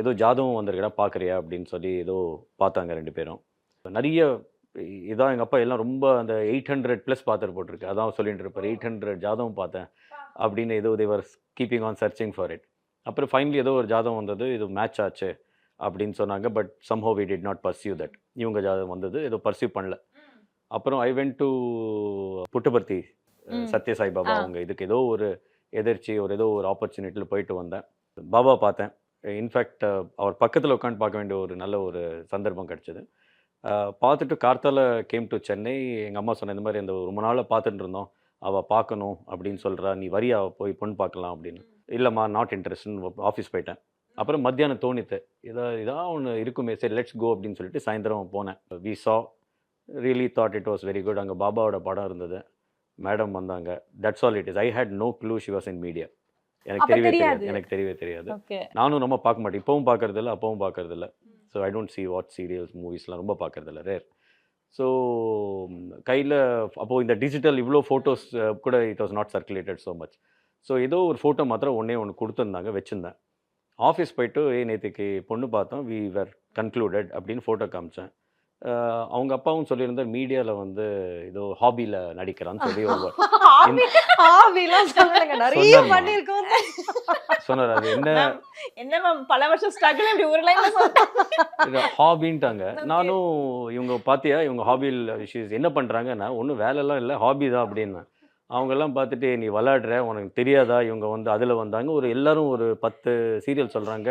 ஏதோ ஜாதகம் வந்திருக்கடா பார்க்குறியா அப்படின்னு சொல்லி ஏதோ பார்த்தாங்க 2 பேரும். நிறைய இதான் எங்கள் அப்பா எல்லாம் ரொம்ப அந்த 800+ பார்த்துட்டு போட்டிருக்கு. அதான் சொல்லிட்டு இருப்பார், 800 ஜாதகம் பார்த்தேன் அப்படின்னு ஏதோ they were keeping on searching for it. அப்புறம் ஃபைனலி ஏதோ ஒரு ஜாதகம் வந்தது, இது மேட்ச் ஆச்சு அப்படின்னு சொன்னாங்க. But somehow we did not pursue that. இவங்க ஜாதகம் வந்தது, ஏதோ பர்சியூ பண்ணல. அப்புறம் I went to Puttaparthi Satya Sai Baba. அவங்க இதுக்கு ஏதோ ஒரு எதிர்ச்சி ஏதோ ஒரு ஆப்பர்ச்சுனிட்டியில் போயிட்டு வந்தேன். பாபா பார்த்தேன். இன்ஃபேக்ட் அவர் பக்கத்தில் உட்காந்து பார்க்க வேண்டிய ஒரு நல்ல ஒரு சந்தர்ப்பம் கிடச்சிது. பார்த்துட்டு கார்த்தால கேம் டு சென்னை. எங்கள் அம்மா சொன்ன இந்த மாதிரி அந்த ரொம்ப நாளாக பார்த்துட்டு இருந்தோம், அவள் பார்க்கணும் அப்படின்னு சொல்கிறா, நீ வரியா போய் பொண்ணு பார்க்கலாம் அப்படின்னு. இல்லைம்மா நாட் இன்ட்ரெஸ்ட்னு ஆஃபீஸ் போயிட்டேன். அப்புறம் மத்தியானம் தோணித்து, இதான் ஒன்று இருக்குமே, சரி லெட்ஸ் கோ அப்படின்னு சொல்லிட்டு சாயந்தரம் போனேன். We saw, really thought it was very good. அங்கே பாபாவோட படம் இருந்தது, மேடம் வந்தாங்க. That's all it is. I had no clue she was in media. எனக்கு தெரியவே தெரியாது. நானும் ரொம்ப பார்க்க மாட்டேன், இப்போவும் பார்க்கறது இல்லை, அப்பவும் பார்க்கறது இல்லை. So I don't see what serials மூவிஸ்லாம் ரொம்ப பார்க்கறது இல்லை, ரேர். ஸோ கையில் அப்போது இந்த டிஜிட்டல் இவ்வளோ ஃபோட்டோஸ் கூட it was not circulated so much. So ஏதோ ஒரு ஃபோட்டோ மாத்திரம் ஒன்று கொடுத்துருந்தாங்க, வச்சுருந்தேன். ஆஃபீஸ் போயிட்டு நேற்றுக்கு பொண்ணு பார்த்தோம், வி வர் கன்க்ளூடட் அப்படின்னு ஃபோட்டோ காமிச்சேன். அவங்க அப்பாவும் சொல்லியிருந்தார், மீடியாவில் வந்து ஏதோ ஹாபியில் நடிக்கிறான்னு சொல்லி சொன்னார். அது என்ன பல வருஷம் ஸ்ட்ரகிள் இப்படி ஒரு லைன்ல ஹாபின்ட்டாங்க. நானும் இவங்க பார்த்தியா இவங்க ஹாபியில் என்ன பண்ணுறாங்கன்னா, ஒன்றும் வேலைலாம் இல்லை, ஹாபி தான் அப்படின்னு. அவங்கெல்லாம் பார்த்துட்டு நீ விளையாடுற, உனக்கு தெரியாதா, இவங்க வந்து அதில் வந்தாங்க. எல்லாரும் ஒரு 10 சீரியல் சொல்கிறாங்க.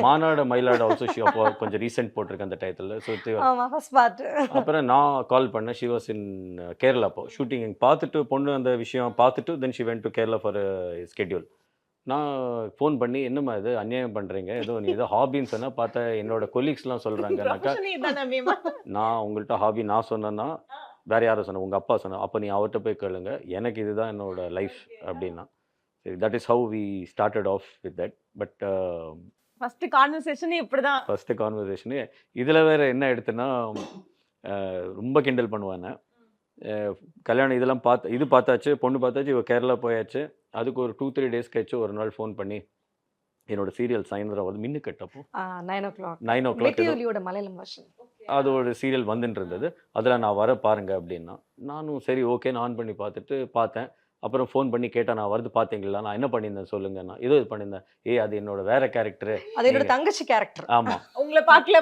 மாநாடு மயிலாடு ஆல்சோ அப்போ கொஞ்சம் ரீசெண்ட் போட்டிருக்கேன் அந்த டயத்தில். ஸோ அப்புறம் நான் கால் பண்ணேன். ஷி வாஸ் இன் கேரளா. அப்போ ஷூட்டிங் பார்த்துட்டு பொண்ணு அந்த விஷயம் பார்த்துட்டு then she went to Kerala for schedule. நான் ஃபோன் பண்ணி, என்னம்மா இது அநியாயம் பண்ணுறீங்க, நீ ஏதோ ஹாபின்னு சொன்னால் பார்த்தா என்னோட கொலீக்ஸ்லாம் சொல்கிறாங்கனாக்கா, நான் உங்கள்கிட்ட ஹாபி நான் சொன்னேன்னா வேறு யாரும் சொன்னேன், உங்கள் அப்பா சொன்னேன். அப்போ நீ அவர்கிட்ட போய் கேளுங்க, எனக்கு இதுதான் என்னோட லைஃப் அப்படின்னா. சரி, that is how we started off with that. But first கான்வர்சேஷனே இப்படி தான். ஃபஸ்ட்டு கான்வர்சேஷனு இதில் வேறு என்ன எடுத்துன்னா, ரொம்ப கிண்டல் பண்ணுவாங்க. கல்யாணம் இதெல்லாம் பார்த்தாச்சு, பொண்ணு பார்த்தாச்சு, இவ கேரளா போயாச்சு. அதுக்கு ஒரு 2-3 டேஸ் கழிச்சு ஒரு நாள் ஃபோன் பண்ணி, என்னோட சீரியல் சாயந்தரம் வந்து மின்னு கட்டப்போ 9 o'clock அது ஒரு சீரியல் வந்துட்டு இருந்தது, அதில் நான் வர பாருங்க அப்படின்னா. நானும் சரி ஓகேன்னு ஆன் பண்ணி பார்த்தேன். அப்புறம் ஃபோன் பண்ணி கேட்டேன், நான் வருது பார்த்தீங்களா, நான் என்ன பண்ணியிருந்தேன் சொல்லுங்கண்ணா. இது பண்ணியிருந்தேன். அது என்னோட வேற கேரக்டரு, அது என்னோட தங்கச்சி கேரக்டர். ஆமா, உங்களை பார்க்கல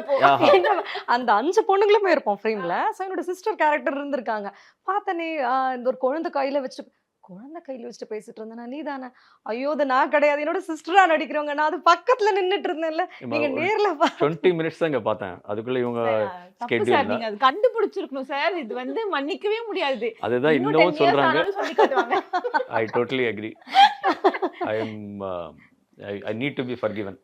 அந்த 5 பொண்ணுங்களுமே இருப்போம் ஃப்ரேம்ல. ஸோ என்னோட சிஸ்டர் கேரக்டர் இருந்திருக்காங்க. பார்த்தனே இந்த ஒரு குழந்தை கையில வச்சுட்டு பேசிட்டு இருந்தேன். நீ தானே? ஐயோ, அது நான் கிடையாது, என்னோட சிஸ்டரா நடிக்கிறவங்க. நான் அது பக்கத்துல நின்னுட்டு இருந்தேன்ல, நீங்க நேர்ல 20 மினிட்ஸ் தான் இங்க பார்த்தேன். அதுக்குள்ள இவங்க ஸ்கெட்யூல் நீங்க அது கண்டுபிடிச்சிருக்கணும் சார். இது வந்து மன்னிக்கவே முடியாது. அதுதான் இன்னும் சொல்றாங்க. I totally agree. I need to be forgiven.